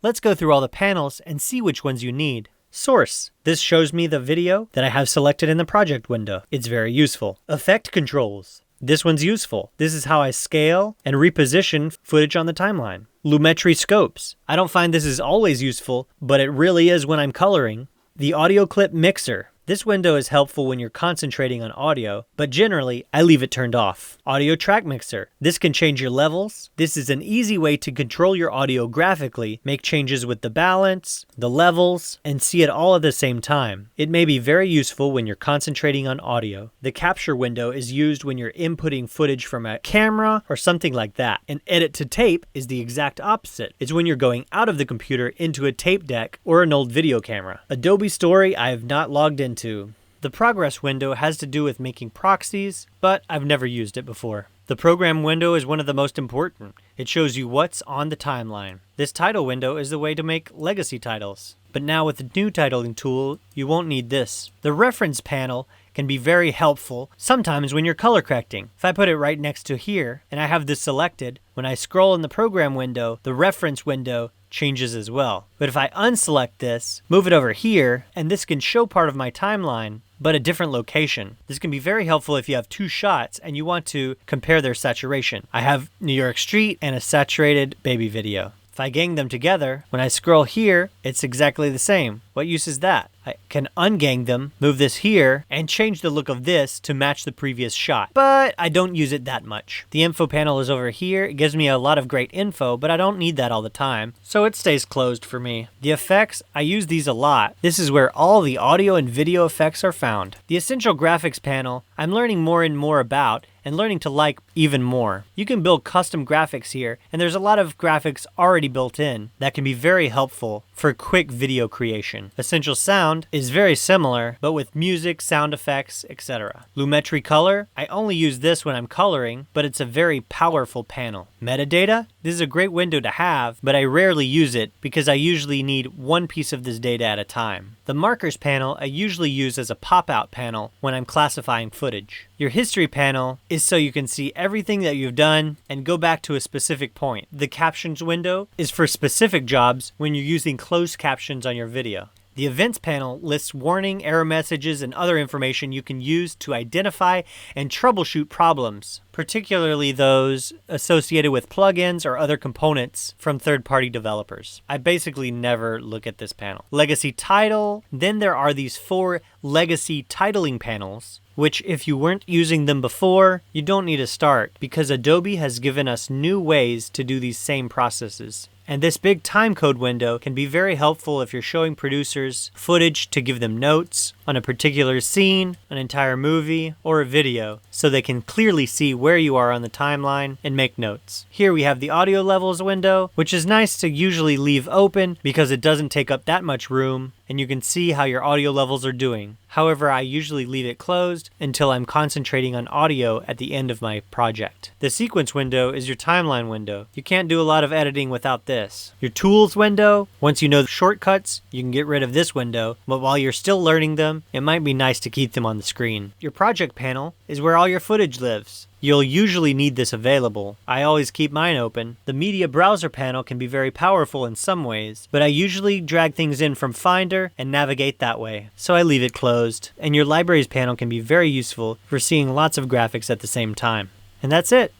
Let's go through all the panels and see which ones you need. Source. This shows me the video that I have selected in the project window. It's very useful. Effect controls. This one's useful. This is how I scale and reposition footage on the timeline. Lumetri scopes. I don't find this is always useful, but it really is when I'm coloring. The audio clip mixer. This window is helpful when you're concentrating on audio, but generally I leave it turned off. Audio track mixer. This can change your levels. This is an easy way to control your audio graphically, make changes with the balance, the levels, and see it all at the same time. It may be very useful when you're concentrating on audio. The capture window is used when you're inputting footage from a camera or something like that. And edit to tape is the exact opposite. It's when you're going out of the computer into a tape deck or an old video camera. Adobe Story I have not logged into. The progress window has to do with making proxies, but I've never used it before. The program window is one of the most important. It shows you what's on the timeline. This title window is the way to make legacy titles. But now with the new titling tool, you won't need this. The reference panel can be very helpful sometimes when you're color correcting. If I put it right next to here and I have this selected, when I scroll in the program window, the reference window changes as well. But if I unselect this, move it over here, and this can show part of my timeline, but a different location. This can be very helpful if you have two shots and you want to compare their saturation. I have New York Street and a saturated baby video. If I gang them together, when I scroll here, it's exactly the same. What use is that? I can ungang them, move this here, and change the look of this to match the previous shot. But I don't use it that much. The info panel is over here. It gives me a lot of great info, but I don't need that all the time, so it stays closed for me. The effects, I use these a lot. This is where all the audio and video effects are found. The essential graphics panel, I'm learning more and more about, and learning to like even more. You can build custom graphics here, and there's a lot of graphics already built in that can be very helpful for quick video creation. Essential sound is very similar, but with music, sound effects, etc. Lumetri color, I only use this when I'm coloring, but it's a very powerful panel. Metadata, this is a great window to have, but I rarely use it because I usually need one piece of this data at a time. The markers panel I usually use as a pop-out panel when I'm classifying footage. Your history panel is so you can see everything that you've done and go back to a specific point. The captions window is for specific jobs when you're using closed captions on your video. The events panel lists warning, error messages, and other information you can use to identify and troubleshoot problems, particularly those associated with plugins or other components from third-party developers. I basically never look at this panel. Legacy title, then there are these 4 legacy titling panels, which if you weren't using them before, you don't need to start because Adobe has given us new ways to do these same processes. And this big timecode window can be very helpful if you're showing producers footage to give them notes on a particular scene, an entire movie, or a video, so they can clearly see where you are on the timeline and make notes. Here we have the audio levels window, which is nice to usually leave open because it doesn't take up that much room and you can see how your audio levels are doing. However, I usually leave it closed until I'm concentrating on audio at the end of my project. The sequence window is your timeline window. You can't do a lot of editing without this. Your tools window, once you know the shortcuts, you can get rid of this window, but while you're still learning them, it might be nice to keep them on the screen. Your project panel is where all your footage lives. You'll usually need this available. I always keep mine open. The media browser panel can be very powerful in some ways, but I usually drag things in from Finder and navigate that way, so I leave it closed. And your libraries panel can be very useful for seeing lots of graphics at the same time. And that's it.